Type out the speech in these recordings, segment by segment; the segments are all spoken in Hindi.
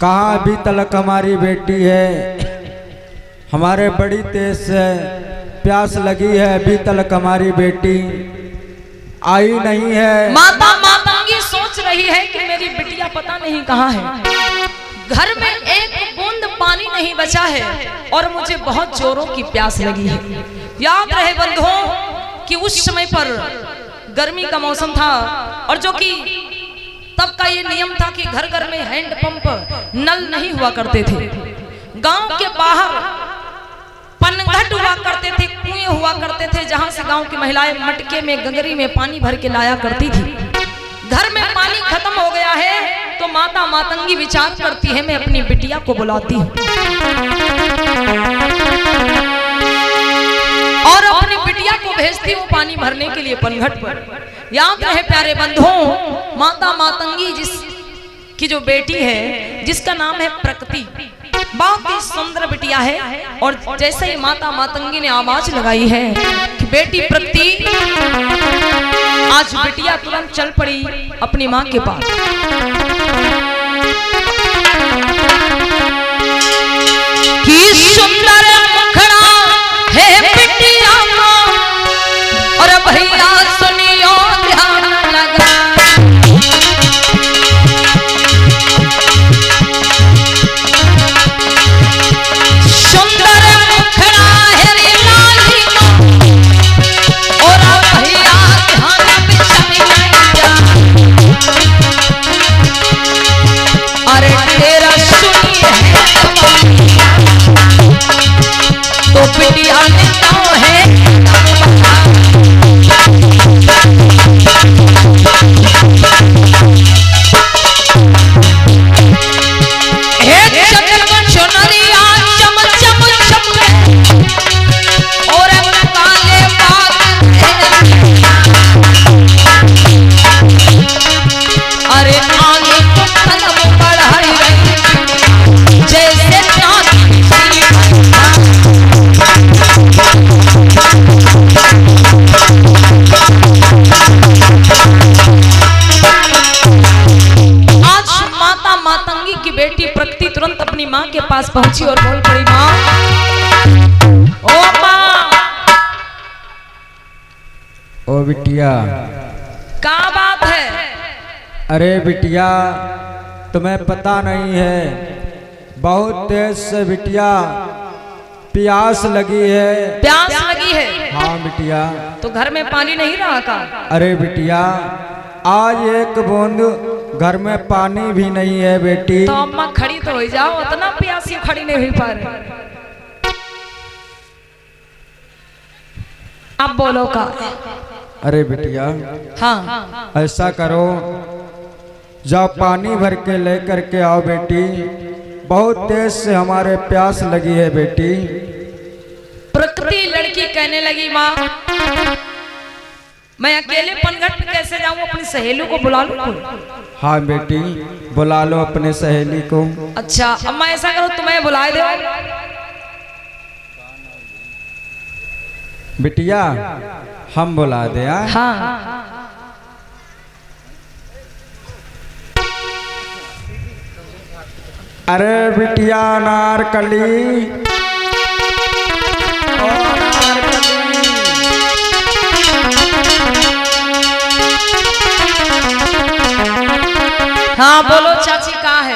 कहाँ अभी तक हमारी बेटी है, हमारे बड़ी तेज से प्यास लगी है, अभी तक हमारी बेटी आई नहीं है। माता मातंगी सोच रही है कि मेरी बिटिया पता नहीं कहाँ है। घर में एक बूंद पानी नहीं बचा है और मुझे बहुत जोरों की प्यास लगी है। याद रहे बंधुओं कि उस समय पर गर्मी का मौसम था और जो कि तब का ये नियम था कि घर घर में हैंड पंप नल नहीं हुआ करते थे। गांव के बाहर पनघट हुआ करते थे, कुएं हुआ करते थे, जहां से गांव की महिलाएं मटके में गंगरी में पानी भर के लाया करती थी। घर में पानी खत्म हो गया है तो माता मातंगी विचार करती है मैं अपनी बिटिया को बुलाती हूँ और अपनी बिटिया को भेजती हूँ पानी भरने के लिए पनघट पर। याद रहे प्यारे बंधुओं, माता मातंगी जिसकी जो बेटी है जिसका नाम है प्रकृति, बहुत ही सुंदर बिटिया है। और जैसे ही माता मातंगी ने आवाज लगाई है कि बेटी प्रकृति, आज बिटिया तुरंत चल पड़ी अपनी माँ के पास। कि सुंदर मुखड़ा है बिटिया और भैया सुनियो ध्यान लगा। माँ के पास पहुंची और बोल पड़ी, माँ, ओ माँ, ओ बिटिया, क्या बात है? अरे बिटिया तुम्हें पता नहीं है, बहुत तेज से बिटिया प्यास लगी है। प्यास लगी है? हाँ बिटिया। तो घर में पानी नहीं रहा का? अरे बिटिया आज एक बूंद घर में पानी भी नहीं है बेटी। तो अम्मा खड़ी तो हो जाओ, इतना प्यासी खड़ी नहीं हुई पा रही। अब बोलो का? अरे बिटिया हाँ, ऐसा करो, जाओ पानी भर के लेकर के आओ बेटी, बहुत तेज से हमारे प्यास लगी है बेटी। प्रकृति लड़की कहने लगी, माँ मैं अकेले पनघट पे कैसे जाऊं, अपनी सहेली को बुला लूं? हाँ बेटी बुला लो अपने सहेली को। अच्छा अम्मा ऐसा करो तुम्हें बुला दो। बिटिया हम बुला दे। हाँ अरे बिटिया नारकली, हाँ बोलो चाची कहाँ है?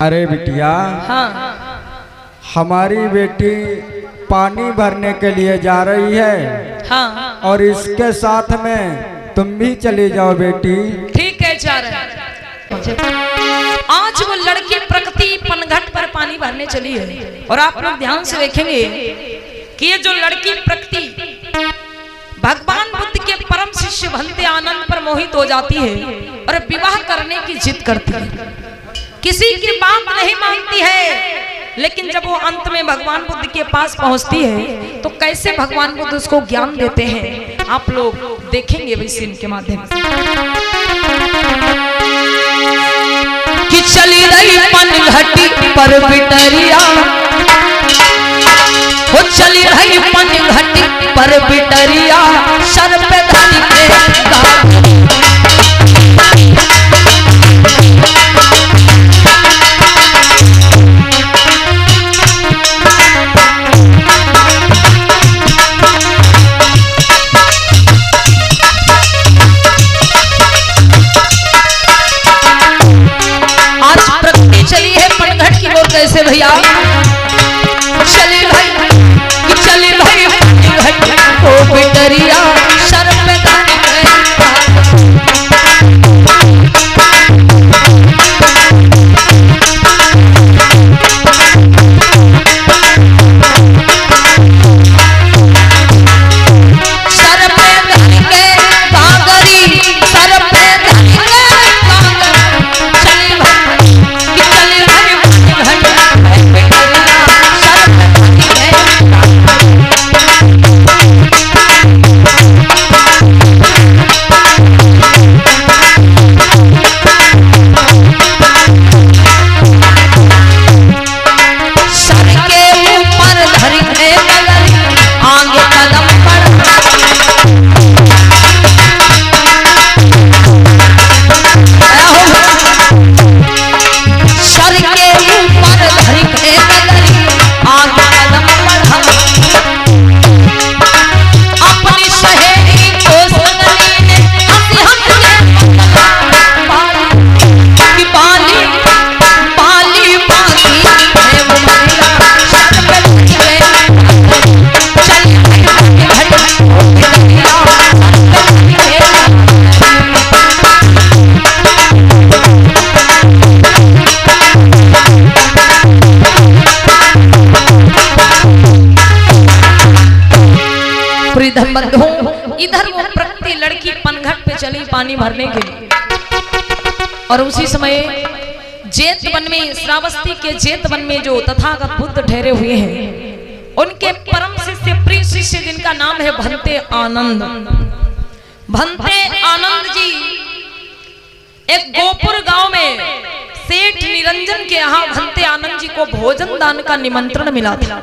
अरे बिटिया हाँ हमारी बेटी पानी भरने के लिए जा रही है। हाँ और इसके साथ में तुम भी चली जाओ बेटी। ठीक है जा रहे हैं। आज वो लड़की प्रकृति पनघट पर पानी भरने चली है और आप लोग ध्यान से देखेंगे कि ये जो लड़की प्रकृति भगवान बुद्ध के परम शिष्य भंते आनंद पर मोहित हो जाती है और विवाह करने की जिद करती है। किसी की बात नहीं मानती है, लेकिन जब वो अंत में भगवान बुद्ध के पास पहुंचती है तो कैसे भगवान बुद्ध उसको ज्ञान देते हैं आप लोग देखेंगे इस सीन के माध्यम से। कि चली रही पनघटी पर बिटरिया, वो चली रही पनघटी पर बिटरिया, सर पे धरी के कैसे भैया? चले भाई कि चले भाई ओ बिटरिया सर पे धर गए सर पे धर के कागरी सर पे धर के चले भाई कि चले भाई इधर वो प्रकृति लड़की पनघट पे चली पानी भरने के लिए और उसी समय जेत वन में श्रावस्ती के जेत वन में जो तथागत बुद्ध ठहरे हुए हैं उनके परम शिष्य प्रिय शिष्य जिनका नाम है भंते आनंद। भंते आनंद जी एक गोपुर गांव में सेठ निरंजन के यहाँ भंते आनंद जी को भोजन दान का निमंत्रण मिला था।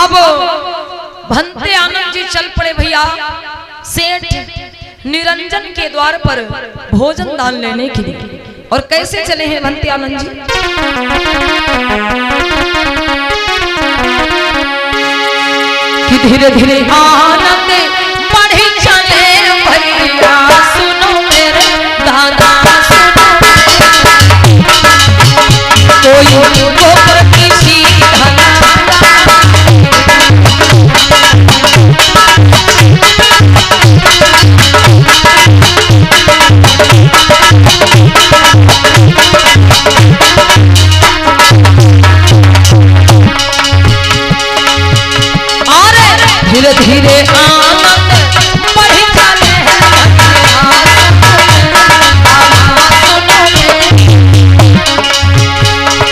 अब भंते आनंद जी चल पड़े भैया सेठ निरंजन के द्वार पर भोजन दान लेने के लिए। और कैसे चले हैं भंते आनंद जी? कि धीरे धीरे आनंद बढ़े चले भैया सुनो मेरे दादा सुनो कोई गोबर की सीधा धीरे धीरे आनंद बढ़ी चले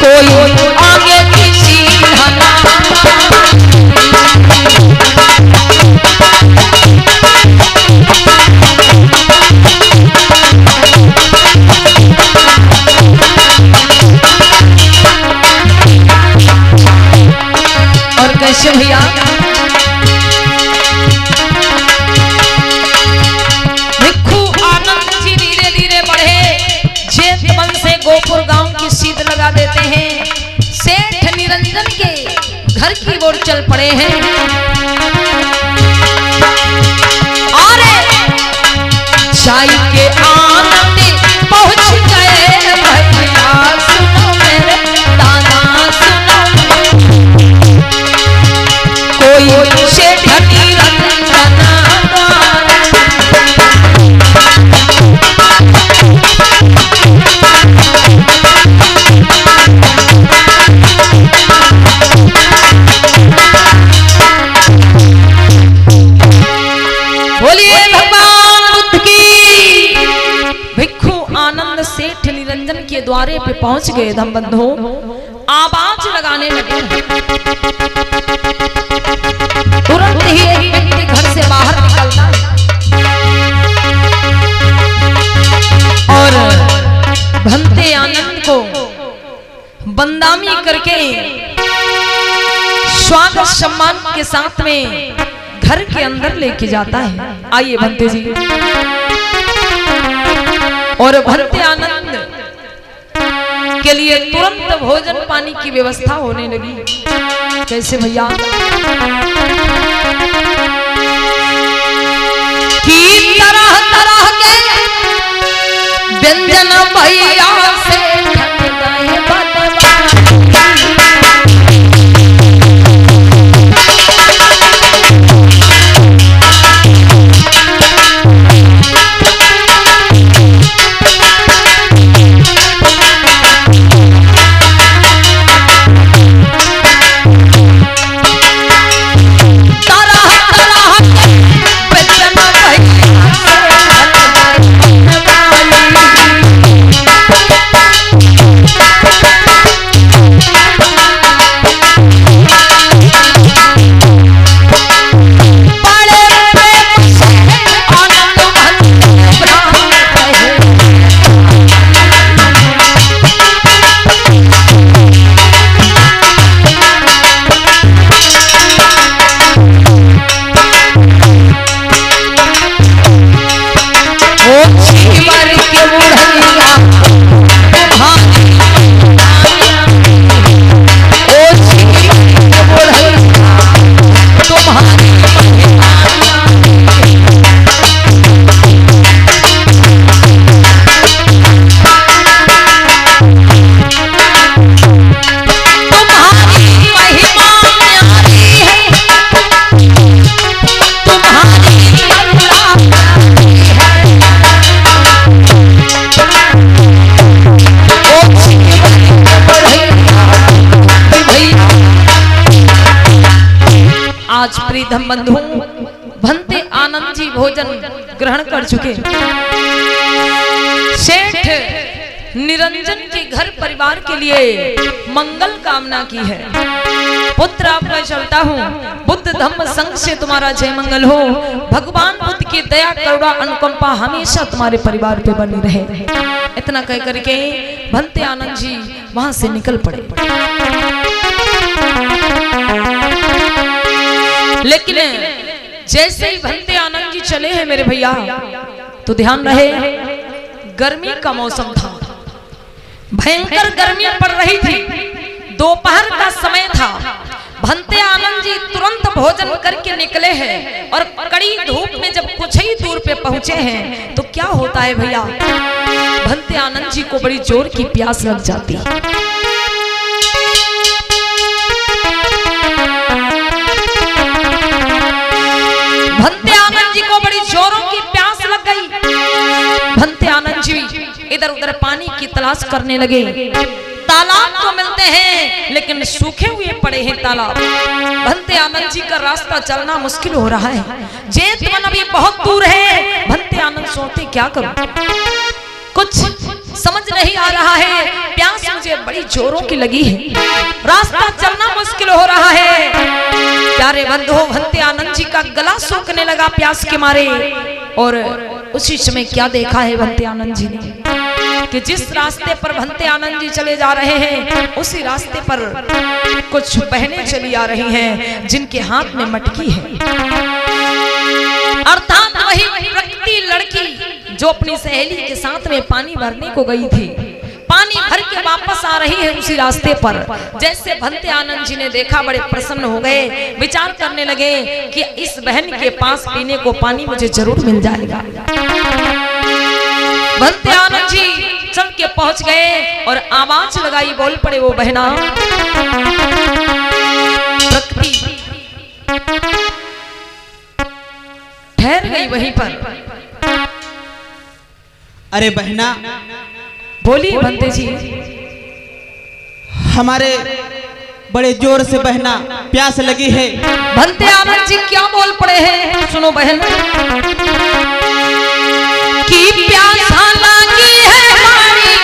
कोई आगे किसी और कैसे भैया गोपुर गांव की सीध लगा देते हैं। सेठ निरंजन के घर की ओर चल पड़े हैं। अरे चाय के आनंद पहुंच गए भैया सुनो मेरे दादा सुनो कोई सेठ निरंजन के द्वारे पे पहुंच गए। धम बंधु आवाज लगाने लगे। तुरंत ही एक व्यक्ति घर से बाहर निकलता है और भंते आनंद को बंदामी करके स्वागत सम्मान के साथ में घर के अंदर लेके जाता है। आइए भंते जी। और भंते आनंद के लिए तुरंत भोजन पानी की व्यवस्था होने लगी। कैसे भैया? कि तरह तरह के व्यंजन भैया से ठग गए प्रीतम बंधु भंते आनंद जी भोजन ग्रहण कर चुके। सेठ निरंजन के घर परिवार के लिए मंगल कामना की है। पुत्र आप मैं चलता हूँ, बुद्ध धम्म संघ से तुम्हारा जय मंगल हो। भगवान बुद्ध की दया करुणा अनुकंपा हमेशा तुम्हारे परिवार पे बनी रहे। इतना कह करके भंते आनंद जी वहां से निकल पड़े। लेकिन जैसे ही भंते आनंद जी चले हैं मेरे भैया, तो ध्यान रहे गर्मी का मौसम था, भयंकर गर्मी पड़ रही थी, दोपहर का समय था। भंते आनंद जी तुरंत भोजन करके निकले हैं और कड़ी धूप में जब कुछ ही दूर पे पहुंचे हैं तो क्या होता है भैया, भंते आनंद जी को बड़ी जोर की प्यास लग जाती है। भंते आनंद जी को बड़ी जोरों की प्यास लग गई। भंते आनंद जी इधर उधर पानी की तलाश करने लगे। तालाब तो मिलते हैं लेकिन सूखे हुए पड़े हैं तालाब। भंते आनंद जी का रास्ता चलना मुश्किल हो रहा है। जेतवन अभी बहुत दूर है। भंते आनंद सोचते क्या करूं, कुछ समझ नहीं आ रहा है, प्यास मुझे बड़ी जोरों की लगी है, रास्ता चलना मुश्किल हो रहा है। प्यारे बंधु भंते आनंद जी का गला सूखने लगा प्यास के मारे। और उसी समय क्या देखा है भंते आनंद जी ने कि जिस रास्ते पर भंते आनंद जी चले जा रहे हैं उसी रास्ते पर कुछ बहनें चली आ रही हैं जिनके हाथ में मटकी है, अर्थात वही प्रकृति लड़की जो अपनी सहेली के साथ में पानी भरने को गई थी, पानी भर के वापस आ रही है उसी रास्ते पर। जैसे भंते आनंद जी ने देखा बड़े प्रसन्न हो गए, विचार करने लगे कि इस बहन के पास पीने को पानी मुझे जरूर मिल जाएगा। भंते आनंद जी चल के पहुंच गए और आवाज लगाई, बोल पड़े वो बहना। प्रकृति ठहर गई वहीं पर। अरे बहना, बोलिए भंते जी। हमारे बड़े जोर से बहना प्यास लगी है। भंते आनंद जी क्या बोल पड़े हैं, सुनो बहन। की प्यासा लगी है हमारी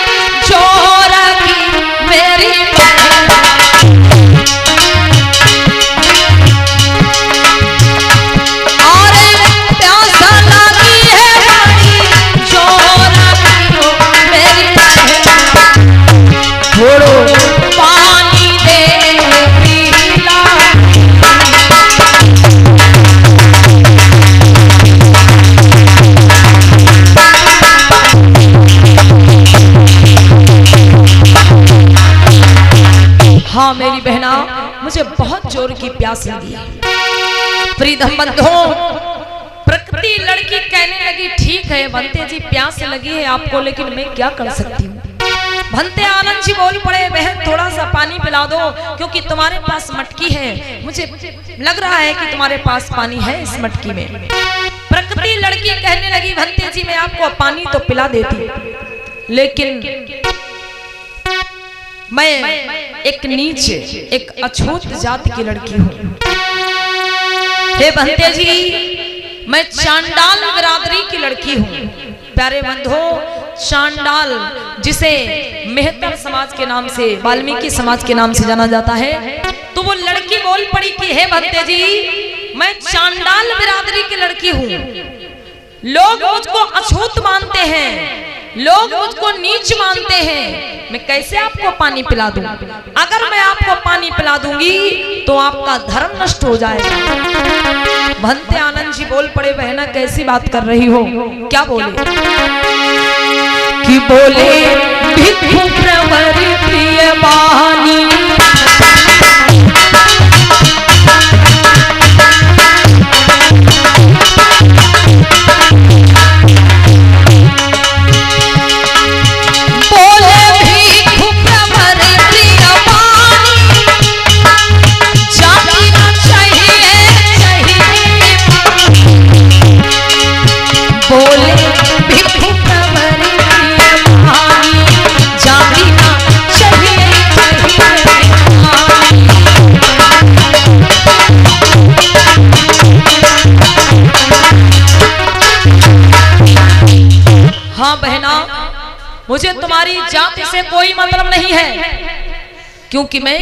जोर की मेरी हाँ मेरी बहना, मुझे बहुत जोर की प्यास लगी है। प्रीतम बंधु प्रकृति लड़की कहने लगी, ठीक है भंते जी प्यास लगी है आपको, लेकिन मैं क्या कर सकती हूँ। भंते आनंद जी बोल पड़े, बहन थोड़ा सा पानी पिला दो क्योंकि तुम्हारे पास मटकी है, मुझे लग रहा है कि तुम्हारे पास पानी है इस मटकी में। प्रकृति लड़की कहने लगी, भंते जी मैं आपको पानी तो पिला देती, लेकिन मैं एक नीच एक अछूत जाति की लड़की हूँ। हे भंते जी मैं चांडाल बिरादरी की लड़की हूँ। प्यारे बंधु चांडाल जिसे मेहतर समाज के नाम से, वाल्मीकि समाज के नाम से जाना जाता है, तो वो लड़की बोल पड़ी कि हे भंते जी मैं चांडाल बिरादरी की लड़की हूँ, लोग मुझको अछूत मानते हैं, लोग मुझको नीच मानते हैं, मैं कैसे आपको पानी पिला दूं? अगर मैं आपको पानी पिला दूंगी तो आपका धर्म नष्ट हो जाएगा। भंते आनंद जी बोल पड़े, बहना कैसी बात कर रही हो? क्या बोले? कि बोले भिक्षु प्रवर प्रिय वाणी, मुझे तुम्हारी जाति से कोई मतलब नहीं है, क्योंकि मैं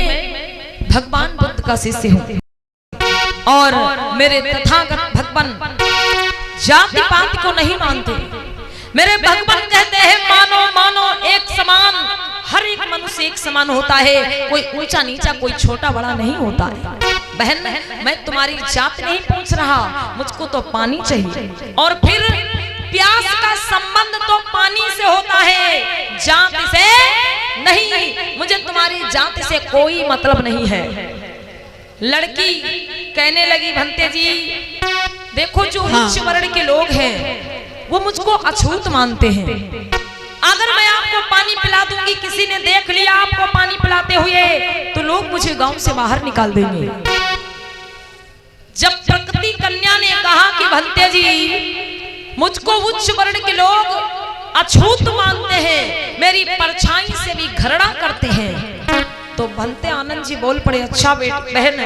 भगवान बुद्ध का शिष्य हूँ और मेरे तथागत भगवान जाति पात को नहीं मानते। मेरे भगवान कहते हैं मानो मानो एक समान, हर एक मनुष्य एक समान होता है, कोई ऊंचा नीचा कोई छोटा बड़ा नहीं होता है। बहन मैं तुम्हारी जात नहीं पूछ रहा, मुझको तो पानी चाहिए, और फिर प्यास का संबंध तो पानी से होता है, जाति से नहीं। मुझे तुम्हारी जाति से कोई मतलब नहीं है। लड़की कहने लगी भंते जी देखो जो उच्च वर्ण के लोग हैं वो मुझको अछूत मानते हैं। अगर मैं आपको पानी पिला दूंगी, किसी ने देख लिया आपको पानी पिलाते हुए, तो लोग मुझे गांव से बाहर निकाल देंगे। जब प्रकृति कन्या ने कहा कि भंते जी मुझको उच्च वर्ण के लोग अछूत मानते हैं, मेरी परछाई से भी घृणा करते हैं, तो भंते आनंद जी बोल पड़े अच्छा बहन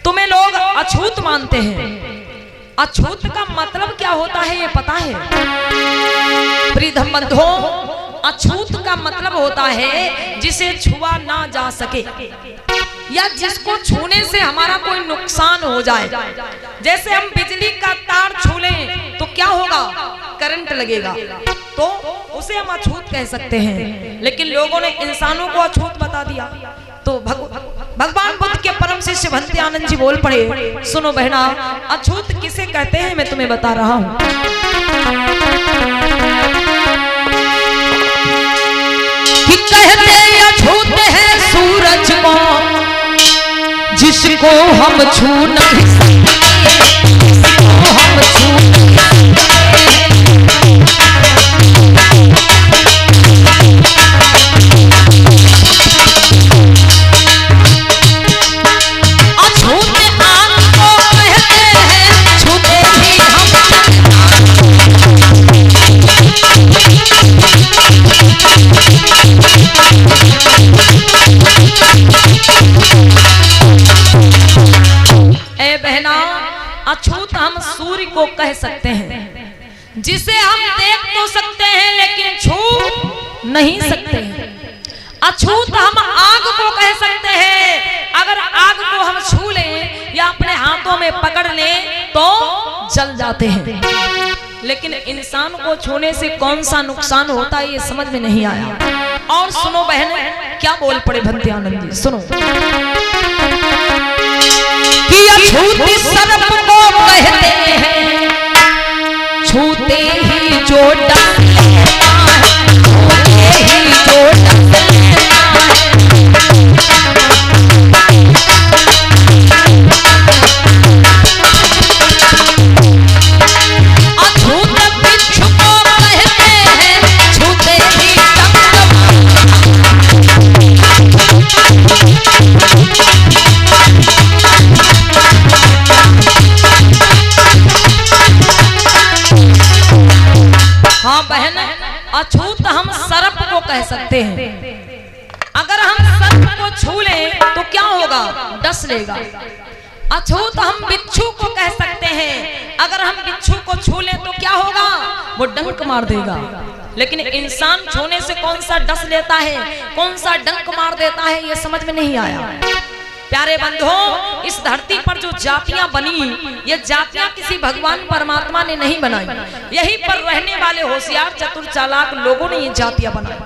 तुम्हें लोग अछूत मानते हैं, अछूत का मतलब क्या होता है ये पता है? प्रियतम बंधुओं, अछूत का मतलब होता है जिसे छुआ ना जा सके या जिसको छूने से हमारा कोई नुकसान हो जाए। जैसे हम बिजली का तार छू लें तो क्या होगा? करंट लगेगा, तो उसे हम अछूत कह सकते हैं। लेकिन लोगों ने इंसानों को अछूत बता दिया। तो भगवान बुद्ध के परम शिष्य भंते आनंद जी बोल पड़े सुनो बहना, अछूत किसे कहते हैं मैं तुम्हें बता रहा हूं। कि कहते अछूत है सूरज को जिसको हम छू नहीं सकते, जिसको हम छू नहीं अछूत हम सूर्य को कह सकते हैं, जिसे हम देख तो सकते हैं लेकिन छू नहीं सकते हैं। अछूत हम आग को कह सकते हैं, अगर आग को हम छू लें या अपने हाथों में पकड़ लें तो जल जाते हैं। लेकिन इंसान को छूने से कौन सा नुकसान होता है ये समझ में नहीं आया। और सुनो बहन क्या बोल पड़े भंते आनंद जी, सुनो कि अछूत सर्प को कहते हैं, छूते ही जो डस लेता है, छूते ही जो डस लेता है। अछूत बिच्छू को कहते हैं, छूते ही हाँ बहन, अछूत हम सर्प को कह सकते हैं। अगर हम सर्प को छू लें तो क्या होगा? डस लेगा। अछूत हम बिच्छू को कह सकते हैं, अगर हम बिच्छू को छू लें तो क्या होगा? वो डंक मार देगा। लेकिन इंसान छूने से कौन सा डस लेता है, कौन सा डंक मार देता है ये समझ में नहीं आया। प्यारे बंधुओं, इस धरती पर जो जातियां बनी, ये जातियां किसी भगवान परमात्मा ने नहीं बनाई, यहीं पर रहने वाले होशियार चतुर चालाक लोगों ने ये जातियां बनाई।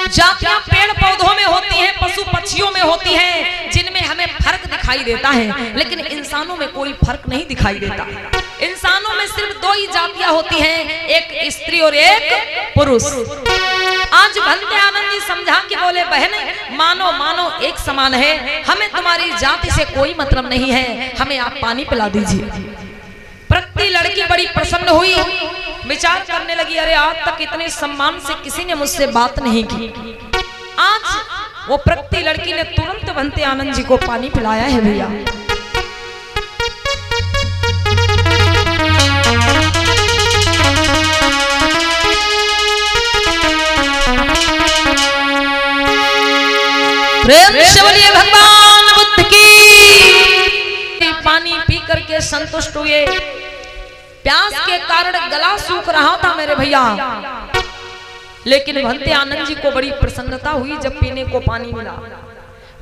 जातियां पेड़ पौधों में होती हैं, पशु पक्षियों में होती हैं, जिनमें हमें फर्क दिखाई देता है, लेकिन इंसानों में कोई फर्क नहीं दिखाई देता। इंसानों में सिर्फ दो ही जातियां होती हैं, एक स्त्री और एक पुरुष। आज भंते आनंद जी समझा कि बोले बहन मानो मानो एक समान है, हमें तुम्हारी जाति से कोई मतलब नहीं है, हमें आप पानी पिला दीजिए। प्रकृति लड़की बड़ी प्रसन्न हुई, विचार करने लगी अरे आज तक इतने सम्मान से किसी ने मुझसे बात नहीं की। आज वो प्रकृति लड़की ने तुरंत भंते आनंद जी को पानी पिलाया है भैया। प्रेम से बोलिए भगवान बुद्ध की। पानी पी करके संतुष्ट हुए। प्यास के कारण गला सूख रहा था मेरे भैया, लेकिन भंते आनंद जी को बड़ी प्रसन्नता हुई जब पीने को पानी मिला।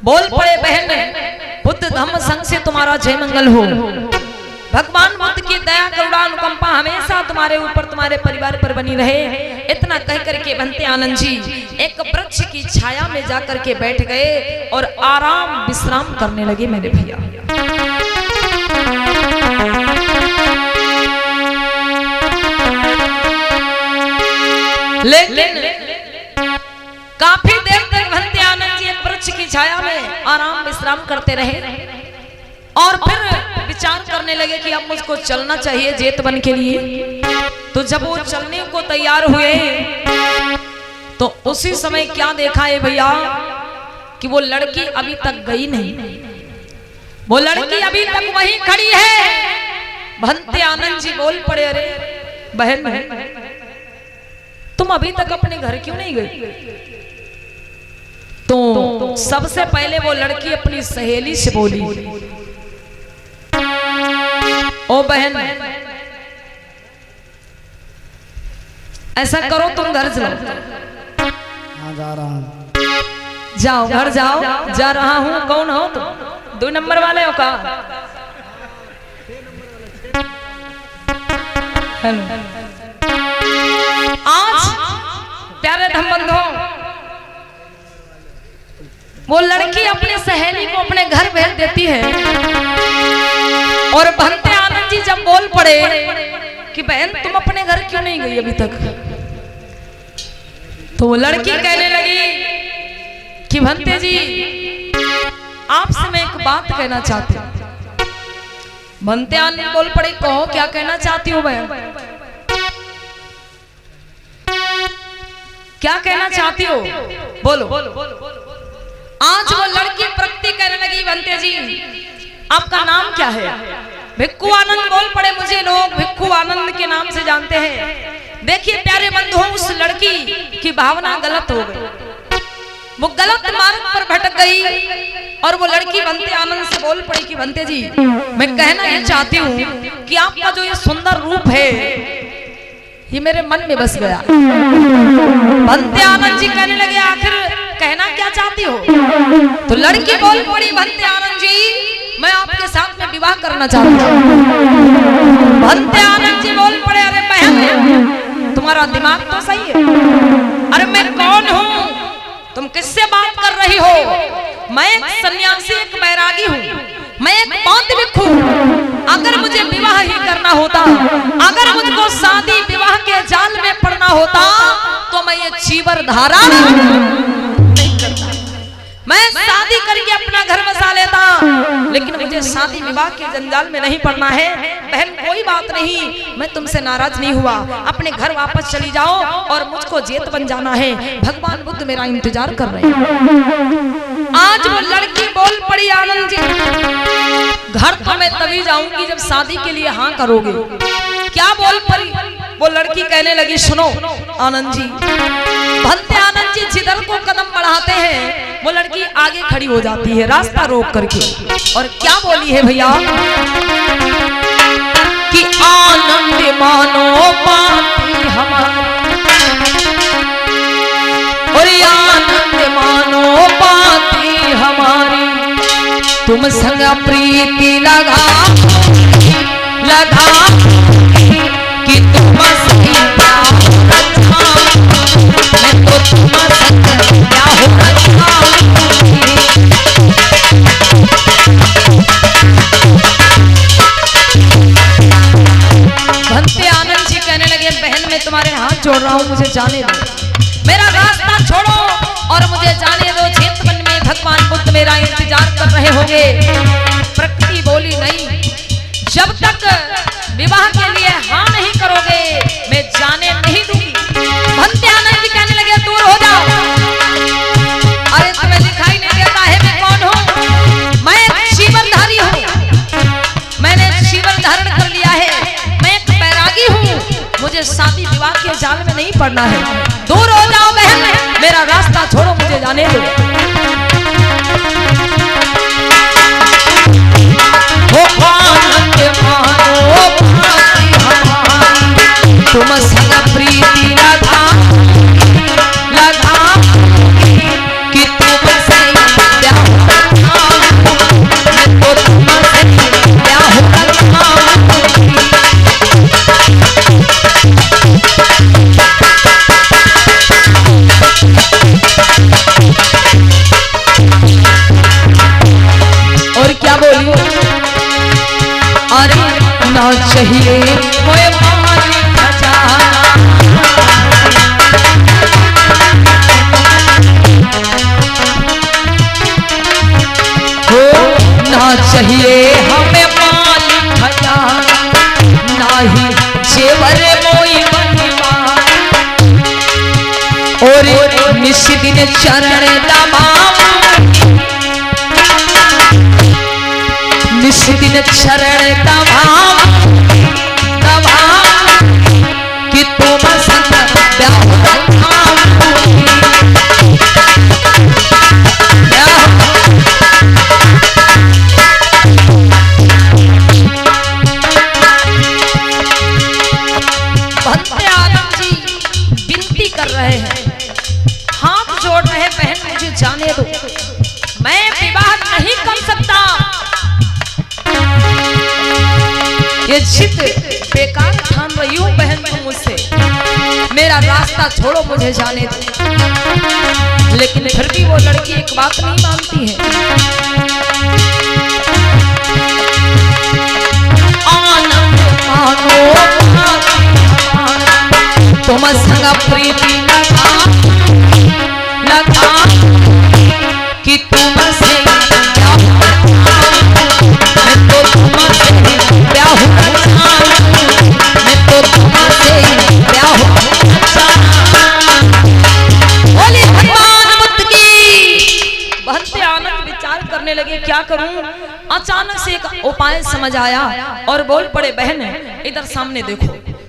बोल पड़े बहन, बुद्ध धम्म संग से तुम्हारा जय मंगल हो। भगवान बुद्ध की दया करुणा अनुकंपा हमेशा तुम्हारे ऊपर तुम्हारे परिवार पर बनी रहे। इतना कह करके भंते आनंद जी एक वृक्ष की छाया में जाकर के बैठ गए और आराम विश्राम करने लगे मेरे भैया। लेकिन काफी देर तक भंते आनंद जी एक वृक्ष की छाया में आराम विश्राम करते रहे और फिर विचार करने लगे कि अब मुझको चलना चाहिए जेतवन के लिए। तो जब वो चलने को तैयार हुए तो उसी समय क्या देखा है भैया कि वो लड़की अभी तक गई नहीं, वो लड़की अभी तक वहीं खड़ी है। भंते आनंद जी बोल पड़े, अरे बहन तुम अभी तक अपने घर क्यों नहीं गई? तो सबसे पहले वो लड़की अपनी सहेली से बोली, ओ बहन ऐसा करो तुम घर जाओ। हाँ जा रहा हूँ। जाओ घर जाओ। जा रहा हूँ कौन हो तुम? 2 नंबर वाले हो का? हेलो आज प्यारे धम बंधुओं, वो लड़की अपने सहेली को अपने घर भेज देती है और भंते आनंद जी जब बोल पड़े कि बहन तुम अपने घर क्यों नहीं गई अभी तक, तो वो लड़की कहने लगी कि भंते जी आपसे मैं एक बात कहना चाहती हूँ। भंते आनंद बोल पड़े, कहो क्या कहना चाहती हो बहन, क्या कहना चाहती हो, बोलो। आज वो लड़की प्रकृति कहने लगी, भंते जी आपका नाम क्या है? भिक्खू आनंद बोल पड़े, मुझे लोग भिक्खू आनंद के नाम से जानते हैं। देखिए प्यारे बंधुओं, उस लड़की की भावना गलत हो गई, वो गलत मार्ग पर भटक गई और वो लड़की भंते आनंद से बोल पड़ी कि भंते जी मैं कहना ये चाहती हूँ कि आपका जो ये सुंदर रूप है ये मेरे मन में बस गया। भंते आनंद जी कहने लगे आखिर कहना क्या चाहती हो? तो लड़की बोल पड़ी, भंते आनंद जी मैं आपके साथ में विवाह करना चाहती हूँ। भंते आनंद जी बोल पड़े, अरे बहन तुम्हारा दिमाग तो सही है, अरे मैं कौन हूँ, तुम किससे बात कर रही हो? मैं एक सन्यासी, एक बैरागी हूँ, मैं एक बौद्ध भिक्षु। अगर मुझे विवाह ही करना होता, अगर मुझको शादी विवाह के जाल में पड़ना होता तो मैं ये चीवर धारा नहीं करता, मैं शादी करके अपना घर बसा लेता, लेकिन मुझे शादी विवाह के जंजाल में नहीं पड़ना है। बहन कोई बात नहीं, मैं तुमसे नाराज नहीं हुआ, अपने घर वापस चली जाओ और मुझको जेत बन जाना है, भगवान बुद्ध मेरा इंतजार कर रहे हैं। आज वो लड़की बोल पड़ी, आनंद जी घर तो मैं तभी जाऊंगी जब शादी के लिए हाँ करोगे। क्या बोल पड़ी? वो लड़की कहने लगी, सुनो आनंद जी। भंते आनंद जी जिधर को कदम बढ़ाते हैं वो लड़की आगे खड़ी हो जाती है रास्ता रोक करके, और क्या बोली है भैया कि आनंद मानो पाती हमारी, और आनंद मानो पाती हमारी, तुम संग प्रीति लगा कि तुम सही क्या हो रखा, मैं तो तुम संग क्या हो रखा। भंते आनंद जी कहने लगे, बहन मैं तुम्हारे हाथ जोड़ रहा हूँ, मुझे जाने दो, मेरा रास्ता छोड़ो और मुझे जाने दो। जेतवन में भगवान बुद्ध मेरा इंतजार कर रहे होंगे। प्रकृति बोली, नहीं, जब तक विवाह के लिए हाँ नहीं करोगे मैं जाने नहीं दूंगी। भंते आनंद जी कहने लगे, दूर हो जाओ, अरे तुम्हें दिखाई नहीं देता है मैं कौन हूँ? मैं एक जीवनधारी हूँ, मैंने जीवन धारण कर लिया है, मैं एक बैरागी हूँ, मुझे शादी विवाह के जाल में नहीं पड़ना है। दूर हो जाओ बहन, मेरा रास्ता छोड़ो, मुझे जाने दो। तुम संग प्रीति लगा निश दिन चरण दबाऊं, निश दिन चरण दबाऊं, दबाऊं कि तुम संग भक्ति आनंद जी विनती कर रहे हैं, हाथ जोड़ रहे, बहन मुझे जाने दो, मैं विवाह नहीं कर सकता, ये जिद बेकार ठान रही हूं बहन तुम मुझसे, मेरा रास्ता छोड़ो, मुझे जाने दो। लेकिन फिर भी वो लड़की एक बात नहीं मानती है। आनंद मानो तुम संग प्रीति लगा, लगा कि तुम से क्या मैं तो तुमसे प्यार हूँ, मैं तो तुमसे प्यार हूँ। बोले भगवान बुद्ध की। भक्ति आनंद विचार करने लगे क्या करूं। अचानक से एक उपाय समझ आया और बोल पड़े, बहन इधर सामने देखो,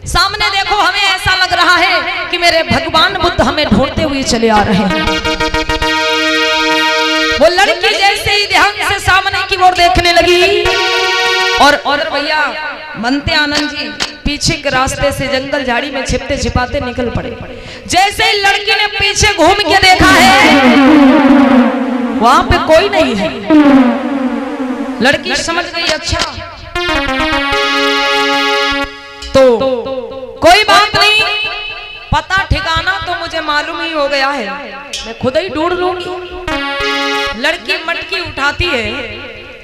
सामने देखो, हमें ऐसा लग रहा है कि मेरे भगवान बुद्ध हमें ढूंढते हुए चले आ रहे हैं। वो लड़की जैसे ही ध्यान से सामने की ओर देखने लगी और भैया मनते आनंद जी पीछे के रास्ते से जंगल झाड़ी में छिपते छिपाते निकल पड़े। जैसे ही लड़की ने पीछे घूम के देखा है वहां पे कोई नहीं है। लड़की समझ गई अच्छा तो कोई बात नहीं, पता ठिकाना तो मुझे मालूम ही हो गया है, मैं खुद ही ढूंढ लूंगी। लड़की मटकी उठाती है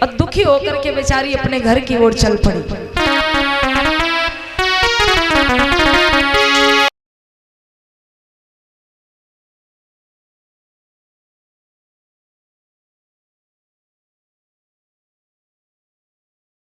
और दुखी होकर के बेचारी अपने घर की ओर चल पड़ी।